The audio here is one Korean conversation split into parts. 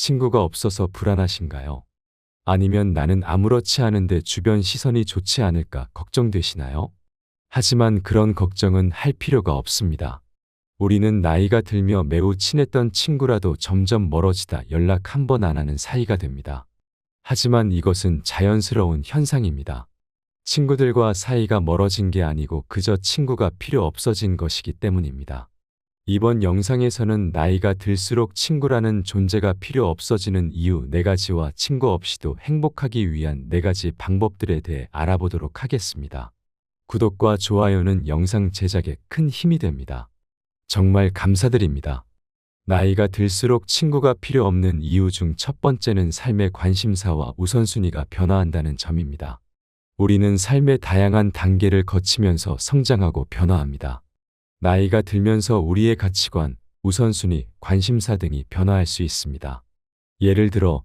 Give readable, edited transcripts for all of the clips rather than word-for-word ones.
친구가 없어서 불안하신가요? 아니면 나는 아무렇지 않은데 주변 시선이 좋지 않을까 걱정되시나요? 하지만 그런 걱정은 할 필요가 없습니다. 우리는 나이가 들며 매우 친했던 친구라도 점점 멀어지다 연락 한 번 안 하는 사이가 됩니다. 하지만 이것은 자연스러운 현상입니다. 친구들과 사이가 멀어진 게 아니고 그저 친구가 필요 없어진 것이기 때문입니다. 이번 영상에서는 나이가 들수록 친구라는 존재가 필요 없어지는 이유 4가지와 친구 없이도 행복하기 위한 4가지 방법들에 대해 알아보도록 하겠습니다. 구독과 좋아요는 영상 제작에 큰 힘이 됩니다. 정말 감사드립니다. 나이가 들수록 친구가 필요 없는 이유 중 첫 번째는 삶의 관심사와 우선순위가 변화한다는 점입니다. 우리는 삶의 다양한 단계를 거치면서 성장하고 변화합니다. 나이가 들면서 우리의 가치관, 우선순위, 관심사 등이 변화할 수 있습니다. 예를 들어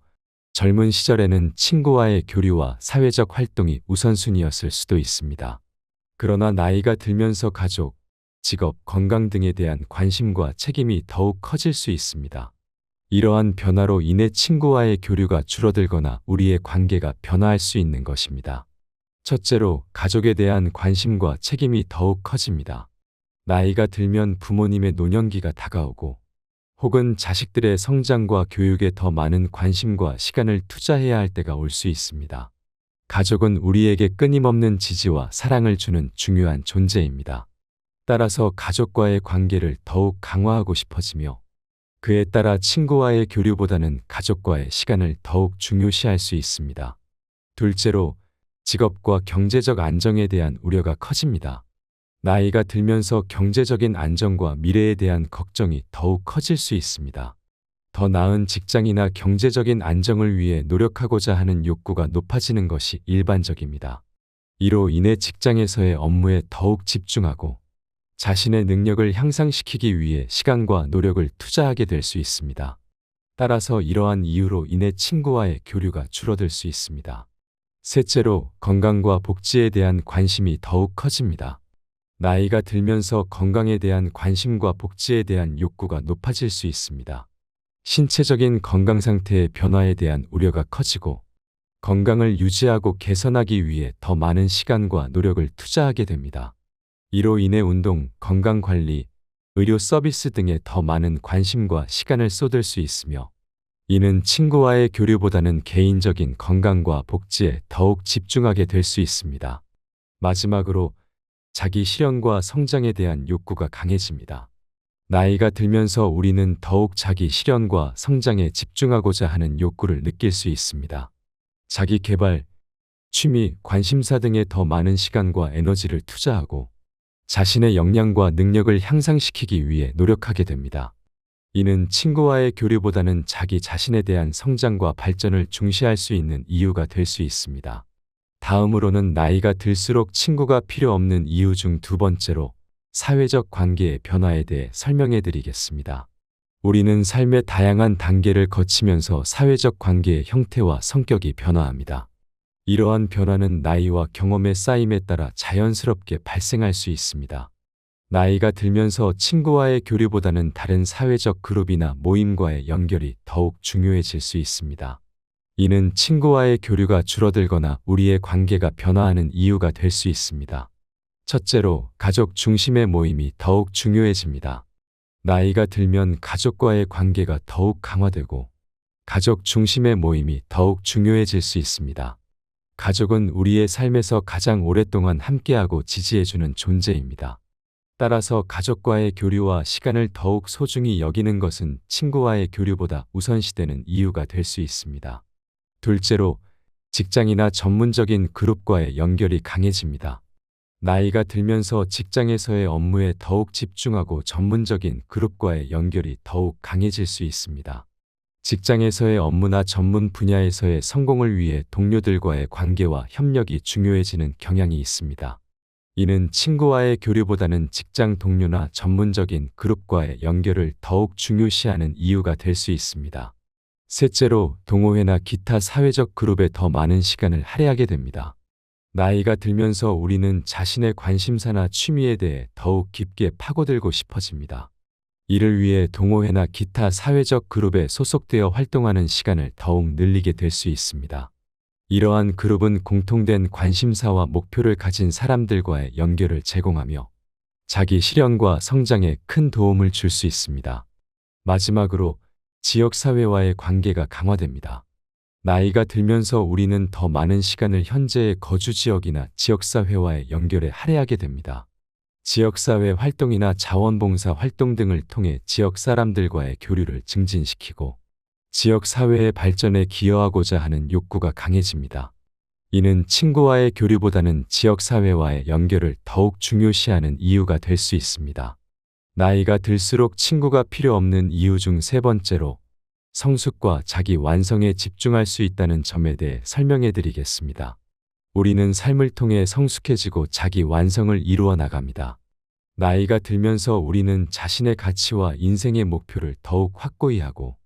젊은 시절에는 친구와의 교류와 사회적 활동이 우선순위였을 수도 있습니다. 그러나 나이가 들면서 가족, 직업, 건강 등에 대한 관심과 책임이 더욱 커질 수 있습니다. 이러한 변화로 인해 친구와의 교류가 줄어들거나 우리의 관계가 변화할 수 있는 것입니다. 첫째로 가족에 대한 관심과 책임이 더욱 커집니다. 나이가 들면 부모님의 노년기가 다가오고 혹은 자식들의 성장과 교육에 더 많은 관심과 시간을 투자해야 할 때가 올 수 있습니다. 가족은 우리에게 끊임없는 지지와 사랑을 주는 중요한 존재입니다. 따라서 가족과의 관계를 더욱 강화하고 싶어지며 그에 따라 친구와의 교류보다는 가족과의 시간을 더욱 중요시할 수 있습니다. 둘째로 직업과 경제적 안정에 대한 우려가 커집니다. 나이가 들면서 경제적인 안정과 미래에 대한 걱정이 더욱 커질 수 있습니다. 더 나은 직장이나 경제적인 안정을 위해 노력하고자 하는 욕구가 높아지는 것이 일반적입니다. 이로 인해 직장에서의 업무에 더욱 집중하고 자신의 능력을 향상시키기 위해 시간과 노력을 투자하게 될 수 있습니다. 따라서 이러한 이유로 인해 친구와의 교류가 줄어들 수 있습니다. 셋째로 건강과 복지에 대한 관심이 더욱 커집니다. 나이가 들면서 건강에 대한 관심과 복지에 대한 욕구가 높아질 수 있습니다. 신체적인 건강 상태의 변화에 대한 우려가 커지고 건강을 유지하고 개선하기 위해 더 많은 시간과 노력을 투자하게 됩니다. 이로 인해 운동, 건강관리, 의료 서비스 등에 더 많은 관심과 시간을 쏟을 수 있으며 이는 친구와의 교류보다는 개인적인 건강과 복지에 더욱 집중하게 될 수 있습니다. 마지막으로 자기 실현과 성장에 대한 욕구가 강해집니다. 나이가 들면서 우리는 더욱 자기 실현과 성장에 집중하고자 하는 욕구를 느낄 수 있습니다. 자기 개발, 취미, 관심사 등에 더 많은 시간과 에너지를 투자하고 자신의 역량과 능력을 향상시키기 위해 노력하게 됩니다. 이는 친구와의 교류보다는 자기 자신에 대한 성장과 발전을 중시할 수 있는 이유가 될 수 있습니다. 다음으로는 나이가 들수록 친구가 필요 없는 이유 중 2번째로 사회적 관계의 변화에 대해 설명해 드리겠습니다. 우리는 삶의 다양한 단계를 거치면서 사회적 관계의 형태와 성격이 변화합니다. 이러한 변화는 나이와 경험의 쌓임에 따라 자연스럽게 발생할 수 있습니다. 나이가 들면서 친구와의 교류보다는 다른 사회적 그룹이나 모임과의 연결이 더욱 중요해질 수 있습니다. 이는 친구와의 교류가 줄어들거나 우리의 관계가 변화하는 이유가 될 수 있습니다. 첫째로 가족 중심의 모임이 더욱 중요해집니다. 나이가 들면 가족과의 관계가 더욱 강화되고 가족 중심의 모임이 더욱 중요해질 수 있습니다. 가족은 우리의 삶에서 가장 오랫동안 함께하고 지지해주는 존재입니다. 따라서 가족과의 교류와 시간을 더욱 소중히 여기는 것은 친구와의 교류보다 우선시되는 이유가 될 수 있습니다. 둘째로 직장이나 전문적인 그룹과의 연결이 강해집니다. 나이가 들면서 직장에서의 업무에 더욱 집중하고 전문적인 그룹과의 연결이 더욱 강해질 수 있습니다. 직장에서의 업무나 전문 분야에서의 성공을 위해 동료들과의 관계와 협력이 중요해지는 경향이 있습니다. 이는 친구와의 교류보다는 직장 동료나 전문적인 그룹과의 연결을 더욱 중요시하는 이유가 될 수 있습니다. 셋째로 동호회나 기타 사회적 그룹에 더 많은 시간을 할애하게 됩니다. 나이가 들면서 우리는 자신의 관심사나 취미에 대해 더욱 깊게 파고들고 싶어집니다. 이를 위해 동호회나 기타 사회적 그룹에 소속되어 활동하는 시간을 더욱 늘리게 될 수 있습니다. 이러한 그룹은 공통된 관심사와 목표를 가진 사람들과의 연결을 제공하며 자기 실현과 성장에 큰 도움을 줄 수 있습니다. 마지막으로 지역사회와의 관계가 강화됩니다. 나이가 들면서 우리는 더 많은 시간을 현재의 거주 지역이나 지역사회와의 연결에 할애하게 됩니다. 지역사회 활동이나 자원봉사 활동 등을 통해 지역 사람들과의 교류를 증진시키고 지역사회의 발전에 기여하고자 하는 욕구가 강해집니다. 이는 친구와의 교류보다는 지역사회와의 연결을 더욱 중요시하는 이유가 될 수 있습니다. 나이가 들수록 친구가 필요 없는 이유 중 세 번째로 성숙과 자기 완성에 집중할 수 있다는 점에 대해 설명해 드리겠습니다. 우리는 삶을 통해 성숙해지고 자기 완성을 이루어 나갑니다. 나이가 들면서 우리는 자신의 가치와 인생의 목표를 더욱 확고히 하고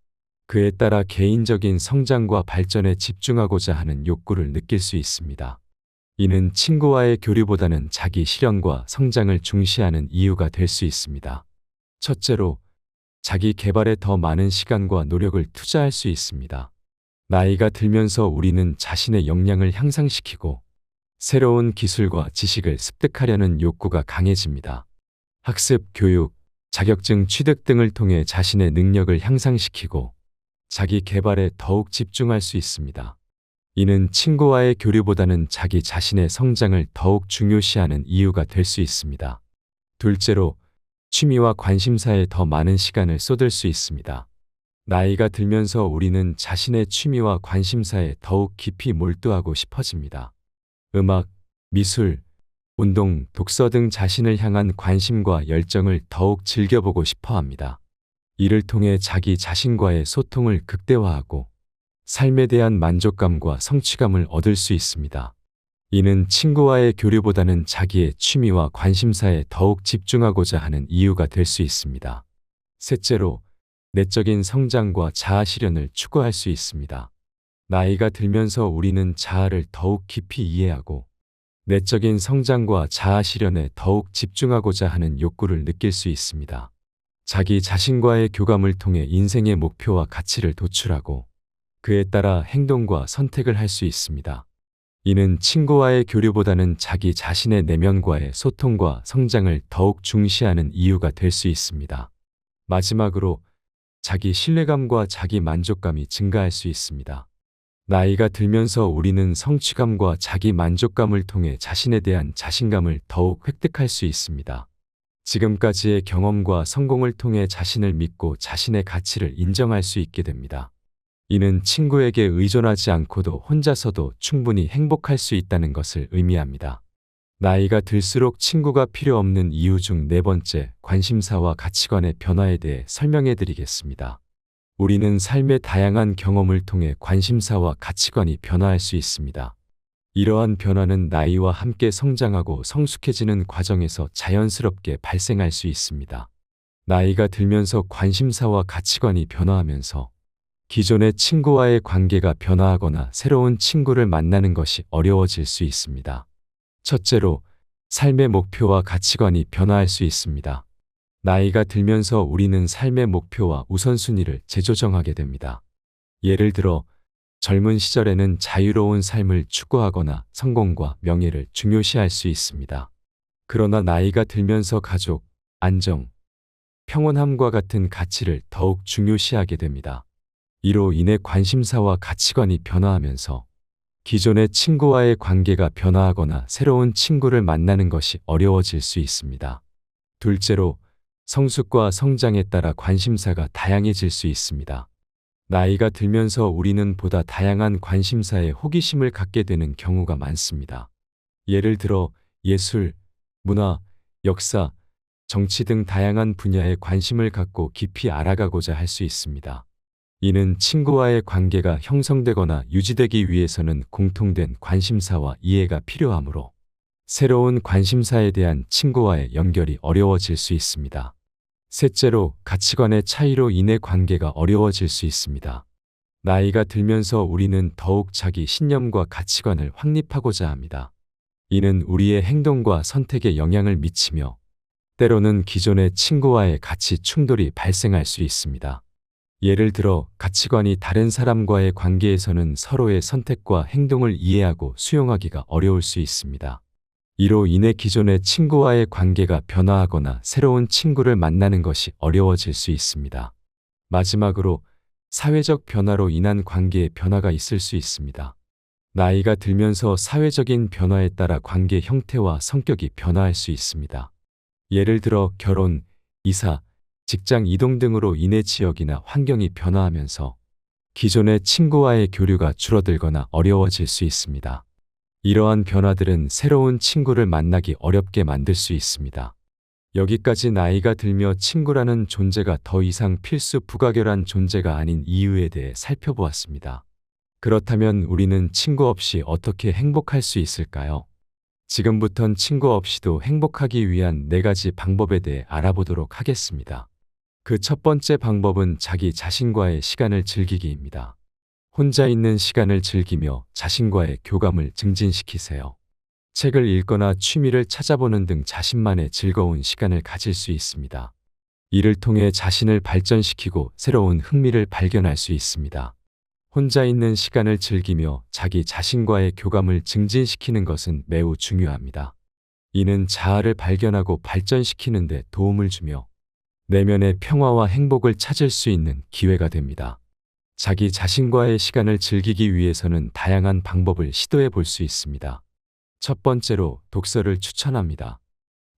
그에 따라 개인적인 성장과 발전에 집중하고자 하는 욕구를 느낄 수 있습니다. 이는 친구와의 교류보다는 자기 실현과 성장을 중시하는 이유가 될 수 있습니다. 첫째로, 자기 개발에 더 많은 시간과 노력을 투자할 수 있습니다. 나이가 들면서 우리는 자신의 역량을 향상시키고 새로운 기술과 지식을 습득하려는 욕구가 강해집니다. 학습, 교육, 자격증 취득 등을 통해 자신의 능력을 향상시키고 자기 개발에 더욱 집중할 수 있습니다. 이는 친구와의 교류보다는 자기 자신의 성장을 더욱 중요시하는 이유가 될 수 있습니다. 둘째로, 취미와 관심사에 더 많은 시간을 쏟을 수 있습니다. 나이가 들면서 우리는 자신의 취미와 관심사에 더욱 깊이 몰두하고 싶어집니다. 음악, 미술, 운동, 독서 등 자신을 향한 관심과 열정을 더욱 즐겨보고 싶어 합니다. 이를 통해 자기 자신과의 소통을 극대화하고 삶에 대한 만족감과 성취감을 얻을 수 있습니다. 이는 친구와의 교류보다는 자기의 취미와 관심사에 더욱 집중하고자 하는 이유가 될 수 있습니다. 셋째로, 내적인 성장과 자아 실현을 추구할 수 있습니다. 나이가 들면서 우리는 자아를 더욱 깊이 이해하고 내적인 성장과 자아 실현에 더욱 집중하고자 하는 욕구를 느낄 수 있습니다. 자기 자신과의 교감을 통해 인생의 목표와 가치를 도출하고 그에 따라 행동과 선택을 할 수 있습니다. 이는 친구와의 교류보다는 자기 자신의 내면과의 소통과 성장을 더욱 중시하는 이유가 될 수 있습니다. 마지막으로, 자기 신뢰감과 자기 만족감이 증가할 수 있습니다. 나이가 들면서 우리는 성취감과 자기 만족감을 통해 자신에 대한 자신감을 더욱 획득할 수 있습니다. 지금까지의 경험과 성공을 통해 자신을 믿고 자신의 가치를 인정할 수 있게 됩니다. 이는 친구에게 의존하지 않고도 혼자서도 충분히 행복할 수 있다는 것을 의미합니다. 나이가 들수록 친구가 필요 없는 이유 중 네 번째, 관심사와 가치관의 변화에 대해 설명해 드리겠습니다. 우리는 삶의 다양한 경험을 통해 관심사와 가치관이 변화할 수 있습니다. 이러한 변화는 나이와 함께 성장하고 성숙해지는 과정에서 자연스럽게 발생할 수 있습니다. 나이가 들면서 관심사와 가치관이 변화하면서 기존의 친구와의 관계가 변화하거나 새로운 친구를 만나는 것이 어려워질 수 있습니다. 첫째로, 삶의 목표와 가치관이 변화할 수 있습니다. 나이가 들면서 우리는 삶의 목표와 우선순위를 재조정하게 됩니다. 예를 들어, 젊은 시절에는 자유로운 삶을 추구하거나 성공과 명예를 중요시할 수 있습니다. 그러나 나이가 들면서 가족, 안정, 평온함과 같은 가치를 더욱 중요시하게 됩니다. 이로 인해 관심사와 가치관이 변화하면서 기존의 친구와의 관계가 변화하거나 새로운 친구를 만나는 것이 어려워질 수 있습니다. 둘째로, 성숙과 성장에 따라 관심사가 다양해질 수 있습니다. 나이가 들면서 우리는 보다 다양한 관심사에 호기심을 갖게 되는 경우가 많습니다. 예를 들어 예술, 문화, 역사, 정치 등 다양한 분야에 관심을 갖고 깊이 알아가고자 할 수 있습니다. 이는 친구와의 관계가 형성되거나 유지되기 위해서는 공통된 관심사와 이해가 필요하므로 새로운 관심사에 대한 친구와의 연결이 어려워질 수 있습니다. 셋째로, 가치관의 차이로 인해 관계가 어려워질 수 있습니다. 나이가 들면서 우리는 더욱 자기 신념과 가치관을 확립하고자 합니다. 이는 우리의 행동과 선택에 영향을 미치며 때로는 기존의 친구와의 가치 충돌이 발생할 수 있습니다. 예를 들어 가치관이 다른 사람과의 관계에서는 서로의 선택과 행동을 이해하고 수용하기가 어려울 수 있습니다. 이로 인해 기존의 친구와의 관계가 변화하거나 새로운 친구를 만나는 것이 어려워질 수 있습니다. 마지막으로 사회적 변화로 인한 관계의 변화가 있을 수 있습니다. 나이가 들면서 사회적인 변화에 따라 관계 형태와 성격이 변화할 수 있습니다. 예를 들어 결혼, 이사, 직장 이동 등으로 인해 지역이나 환경이 변화하면서 기존의 친구와의 교류가 줄어들거나 어려워질 수 있습니다. 이러한 변화들은 새로운 친구를 만나기 어렵게 만들 수 있습니다. 여기까지 나이가 들며 친구라는 존재가 더 이상 필수 부가결한 존재가 아닌 이유에 대해 살펴보았습니다. 그렇다면 우리는 친구 없이 어떻게 행복할 수 있을까요? 지금부턴 친구 없이도 행복하기 위한 4가지 방법에 대해 알아보도록 하겠습니다. 그 첫 번째 방법은 자기 자신과의 시간을 즐기기입니다. 혼자 있는 시간을 즐기며 자신과의 교감을 증진시키세요. 책을 읽거나 취미를 찾아보는 등 자신만의 즐거운 시간을 가질 수 있습니다. 이를 통해 자신을 발전시키고 새로운 흥미를 발견할 수 있습니다. 혼자 있는 시간을 즐기며 자기 자신과의 교감을 증진시키는 것은 매우 중요합니다. 이는 자아를 발견하고 발전시키는 데 도움을 주며 내면의 평화와 행복을 찾을 수 있는 기회가 됩니다. 자기 자신과의 시간을 즐기기 위해서는 다양한 방법을 시도해 볼 수 있습니다. 첫 번째로 독서를 추천합니다.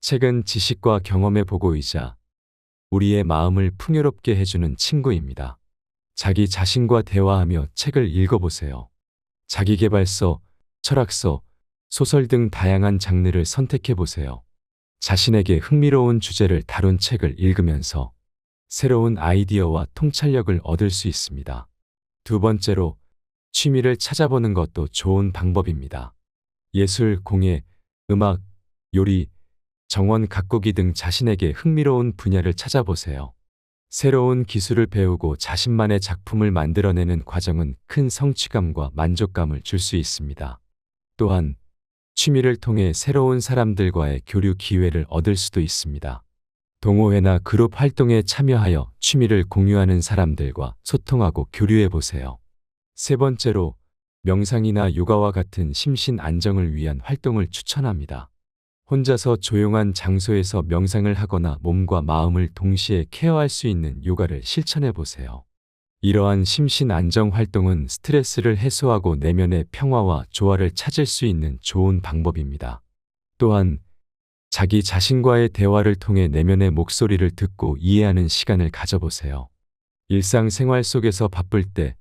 책은 지식과 경험의 보고이자 우리의 마음을 풍요롭게 해주는 친구입니다. 자기 자신과 대화하며 책을 읽어보세요. 자기계발서, 철학서, 소설 등 다양한 장르를 선택해보세요. 자신에게 흥미로운 주제를 다룬 책을 읽으면서 새로운 아이디어와 통찰력을 얻을 수 있습니다. 두 번째로 취미를 찾아보는 것도 좋은 방법입니다. 예술, 공예, 음악, 요리, 정원 가꾸기 등 자신에게 흥미로운 분야를 찾아보세요. 새로운 기술을 배우고 자신만의 작품을 만들어내는 과정은 큰 성취감과 만족감을 줄 수 있습니다. 또한 취미를 통해 새로운 사람들과의 교류 기회를 얻을 수도 있습니다. 동호회나 그룹 활동에 참여하여 취미를 공유하는 사람들과 소통하고 교류해 보세요. 세 번째로 명상이나 요가와 같은 심신 안정을 위한 활동을 추천합니다. 혼자서 조용한 장소에서 명상을 하거나 몸과 마음을 동시에 케어할 수 있는 요가를 실천해 보세요. 이러한 심신 안정 활동은 스트레스를 해소하고 내면의 평화와 조화를 찾을 수 있는 좋은 방법입니다. 또한 자기 자신과의 대화를 통해 내면의 목소리를 듣고 이해하는 시간을 가져보세요. 일상생활 속에서 바쁠 때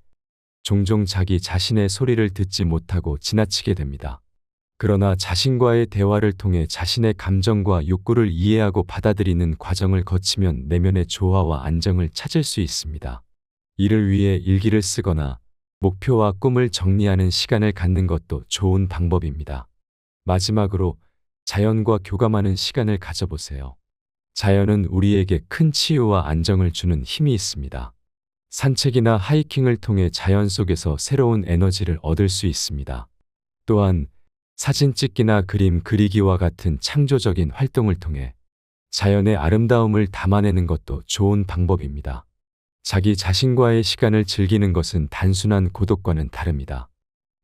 종종 자기 자신의 소리를 듣지 못하고 지나치게 됩니다. 그러나 자신과의 대화를 통해 자신의 감정과 욕구를 이해하고 받아들이는 과정을 거치면 내면의 조화와 안정을 찾을 수 있습니다. 이를 위해 일기를 쓰거나 목표와 꿈을 정리하는 시간을 갖는 것도 좋은 방법입니다. 마지막으로 자연과 교감하는 시간을 가져보세요. 자연은 우리에게 큰 치유와 안정을 주는 힘이 있습니다. 산책이나 하이킹을 통해 자연 속에서 새로운 에너지를 얻을 수 있습니다. 또한 사진 찍기나 그림 그리기와 같은 창조적인 활동을 통해 자연의 아름다움을 담아내는 것도 좋은 방법입니다. 자기 자신과의 시간을 즐기는 것은 단순한 고독과는 다릅니다.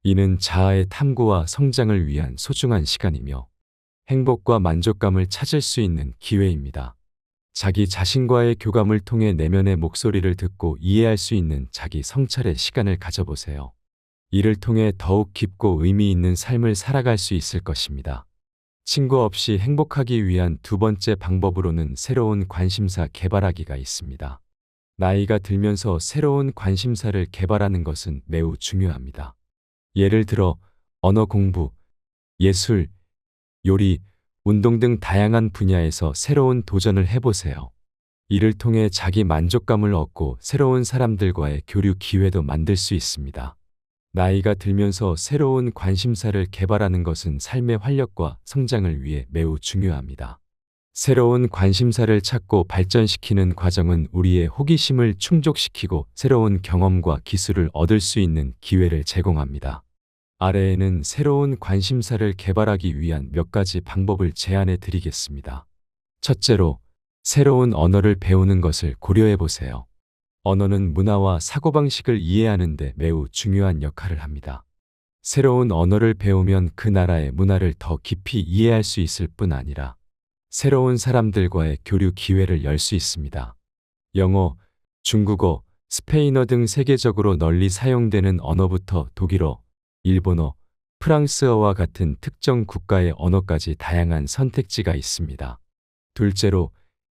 이는 자아의 탐구와 성장을 위한 소중한 시간이며 행복과 만족감을 찾을 수 있는 기회입니다. 자기 자신과의 교감을 통해 내면의 목소리를 듣고 이해할 수 있는 자기 성찰의 시간을 가져보세요. 이를 통해 더욱 깊고 의미 있는 삶을 살아갈 수 있을 것입니다. 친구 없이 행복하기 위한 두 번째 방법으로는 새로운 관심사 개발하기가 있습니다. 나이가 들면서 새로운 관심사를 개발하는 것은 매우 중요합니다. 예를 들어 언어 공부, 예술, 요리, 운동 등 다양한 분야에서 새로운 도전을 해보세요. 이를 통해 자기 만족감을 얻고 새로운 사람들과의 교류 기회도 만들 수 있습니다. 나이가 들면서 새로운 관심사를 개발하는 것은 삶의 활력과 성장을 위해 매우 중요합니다. 새로운 관심사를 찾고 발전시키는 과정은 우리의 호기심을 충족시키고 새로운 경험과 기술을 얻을 수 있는 기회를 제공합니다. 아래에는 새로운 관심사를 개발하기 위한 몇 가지 방법을 제안해 드리겠습니다. 첫째로, 새로운 언어를 배우는 것을 고려해 보세요. 언어는 문화와 사고방식을 이해하는 데 매우 중요한 역할을 합니다. 새로운 언어를 배우면 그 나라의 문화를 더 깊이 이해할 수 있을 뿐 아니라 새로운 사람들과의 교류 기회를 열 수 있습니다. 영어, 중국어, 스페인어 등 세계적으로 널리 사용되는 언어부터 독일어, 일본어, 프랑스어와 같은 특정 국가의 언어까지 다양한 선택지가 있습니다. 둘째로,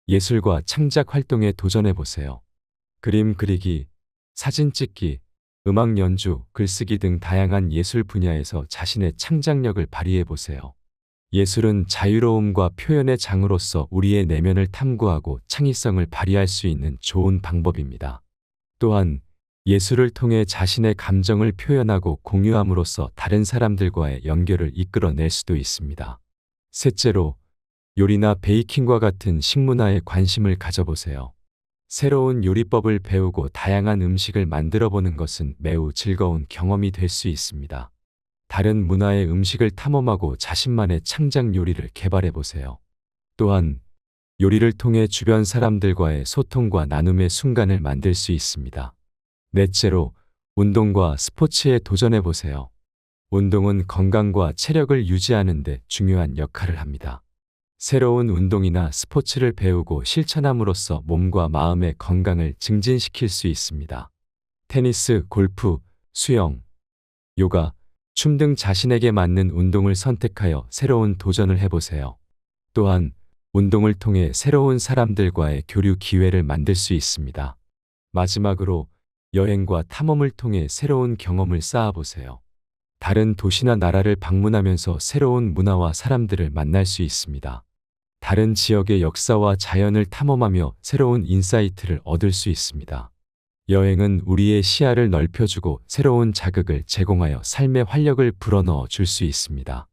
예술과 창작 활동에 도전해 보세요. 그림 그리기, 사진 찍기, 음악 연주, 글쓰기 등 다양한 예술 분야에서 자신의 창작력을 발휘해 보세요. 예술은 자유로움과 표현의 장으로서 우리의 내면을 탐구하고 창의성을 발휘할 수 있는 좋은 방법입니다. 또한 예술을 통해 자신의 감정을 표현하고 공유함으로써 다른 사람들과의 연결을 이끌어낼 수도 있습니다. 셋째로, 요리나 베이킹과 같은 식문화에 관심을 가져보세요. 새로운 요리법을 배우고 다양한 음식을 만들어 보는 것은 매우 즐거운 경험이 될 수 있습니다. 다른 문화의 음식을 탐험하고 자신만의 창작 요리를 개발해 보세요. 또한 요리를 통해 주변 사람들과의 소통과 나눔의 순간을 만들 수 있습니다. 넷째로, 운동과 스포츠에 도전해 보세요. 운동은 건강과 체력을 유지하는 데 중요한 역할을 합니다. 새로운 운동이나 스포츠를 배우고 실천함으로써 몸과 마음의 건강을 증진시킬 수 있습니다. 테니스, 골프, 수영, 요가, 춤 등 자신에게 맞는 운동을 선택하여 새로운 도전을 해보세요. 또한 운동을 통해 새로운 사람들과의 교류 기회를 만들 수 있습니다. 마지막으로, 여행과 탐험을 통해 새로운 경험을 쌓아보세요. 다른 도시나 나라를 방문하면서 새로운 문화와 사람들을 만날 수 있습니다. 다른 지역의 역사와 자연을 탐험하며 새로운 인사이트를 얻을 수 있습니다. 여행은 우리의 시야를 넓혀주고 새로운 자극을 제공하여 삶의 활력을 불어넣어 줄 수 있습니다.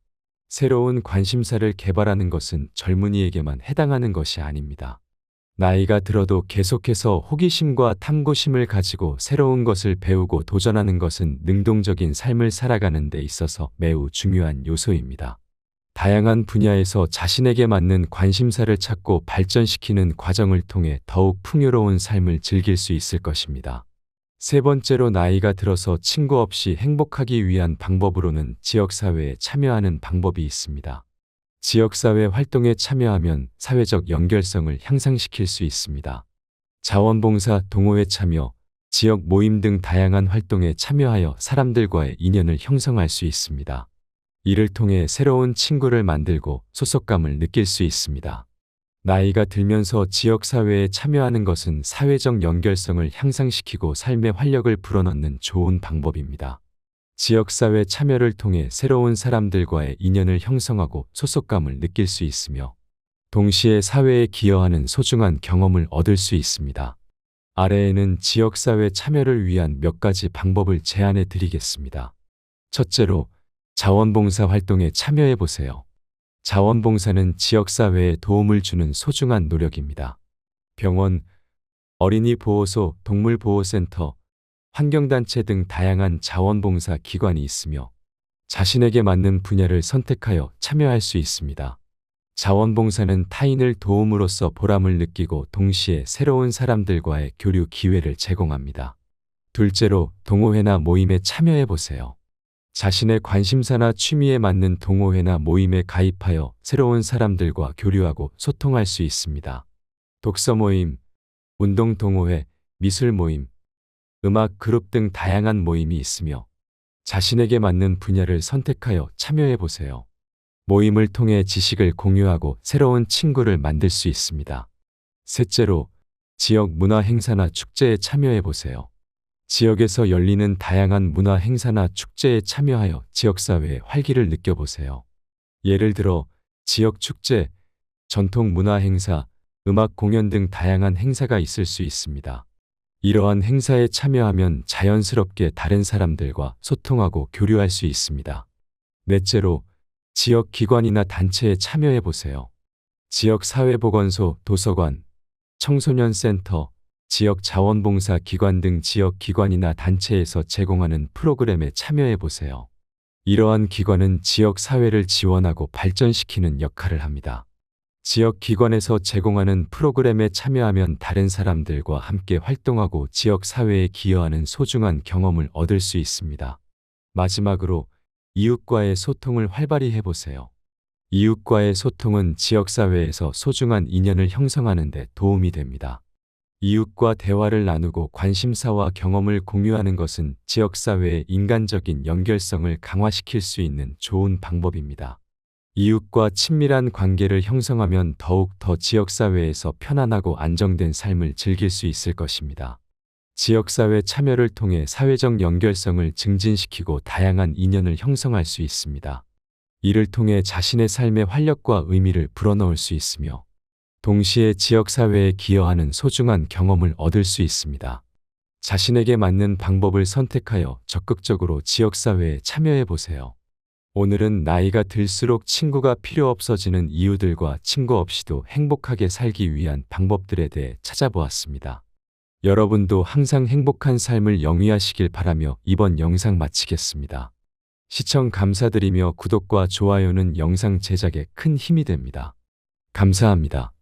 새로운 관심사를 개발하는 것은 젊은이에게만 해당하는 것이 아닙니다. 나이가 들어도 계속해서 호기심과 탐구심을 가지고 새로운 것을 배우고 도전하는 것은 능동적인 삶을 살아가는 데 있어서 매우 중요한 요소입니다. 다양한 분야에서 자신에게 맞는 관심사를 찾고 발전시키는 과정을 통해 더욱 풍요로운 삶을 즐길 수 있을 것입니다. 세 번째로, 나이가 들어서 친구 없이 행복하기 위한 방법으로는 지역사회에 참여하는 방법이 있습니다. 지역사회 활동에 참여하면 사회적 연결성을 향상시킬 수 있습니다. 자원봉사, 동호회 참여, 지역 모임 등 다양한 활동에 참여하여 사람들과의 인연을 형성할 수 있습니다. 이를 통해 새로운 친구를 만들고 소속감을 느낄 수 있습니다. 나이가 들면서 지역사회에 참여하는 것은 사회적 연결성을 향상시키고 삶의 활력을 불어넣는 좋은 방법입니다. 지역사회 참여를 통해 새로운 사람들과의 인연을 형성하고 소속감을 느낄 수 있으며 동시에 사회에 기여하는 소중한 경험을 얻을 수 있습니다. 아래에는 지역사회 참여를 위한 몇 가지 방법을 제안해 드리겠습니다. 첫째로, 자원봉사 활동에 참여해 보세요. 자원봉사는 지역사회에 도움을 주는 소중한 노력입니다. 병원, 어린이 보호소, 동물보호센터, 환경단체 등 다양한 자원봉사 기관이 있으며 자신에게 맞는 분야를 선택하여 참여할 수 있습니다. 자원봉사는 타인을 도움으로써 보람을 느끼고 동시에 새로운 사람들과의 교류 기회를 제공합니다. 둘째로, 동호회나 모임에 참여해 보세요. 자신의 관심사나 취미에 맞는 동호회나 모임에 가입하여 새로운 사람들과 교류하고 소통할 수 있습니다. 독서 모임, 운동 동호회, 미술 모임, 음악 그룹 등 다양한 모임이 있으며 자신에게 맞는 분야를 선택하여 참여해 보세요. 모임을 통해 지식을 공유하고 새로운 친구를 만들 수 있습니다. 셋째로, 지역 문화 행사나 축제에 참여해 보세요. 지역에서 열리는 다양한 문화 행사나 축제에 참여하여 지역사회의 활기를 느껴보세요. 예를 들어 지역 축제, 전통 문화 행사, 음악 공연 등 다양한 행사가 있을 수 있습니다. 이러한 행사에 참여하면 자연스럽게 다른 사람들과 소통하고 교류할 수 있습니다. 넷째로, 지역 기관이나 단체에 참여해 보세요. 지역 사회보건소, 도서관, 청소년 센터, 지역 자원봉사 기관 등 지역 기관이나 단체에서 제공하는 프로그램에 참여해 보세요. 이러한 기관은 지역 사회를 지원하고 발전시키는 역할을 합니다. 지역 기관에서 제공하는 프로그램에 참여하면 다른 사람들과 함께 활동하고 지역 사회에 기여하는 소중한 경험을 얻을 수 있습니다. 마지막으로 이웃과의 소통을 활발히 해보세요. 이웃과의 소통은 지역사회에서 소중한 인연을 형성하는 데 도움이 됩니다. 이웃과 대화를 나누고 관심사와 경험을 공유하는 것은 지역사회의 인간적인 연결성을 강화시킬 수 있는 좋은 방법입니다. 이웃과 친밀한 관계를 형성하면 더욱 더 지역사회에서 편안하고 안정된 삶을 즐길 수 있을 것입니다. 지역사회 참여를 통해 사회적 연결성을 증진시키고 다양한 인연을 형성할 수 있습니다. 이를 통해 자신의 삶의 활력과 의미를 불어넣을 수 있으며 동시에 지역사회에 기여하는 소중한 경험을 얻을 수 있습니다. 자신에게 맞는 방법을 선택하여 적극적으로 지역사회에 참여해 보세요. 오늘은 나이가 들수록 친구가 필요 없어지는 이유들과 친구 없이도 행복하게 살기 위한 방법들에 대해 찾아보았습니다. 여러분도 항상 행복한 삶을 영위하시길 바라며 이번 영상 마치겠습니다. 시청 감사드리며 구독과 좋아요는 영상 제작에 큰 힘이 됩니다. 감사합니다.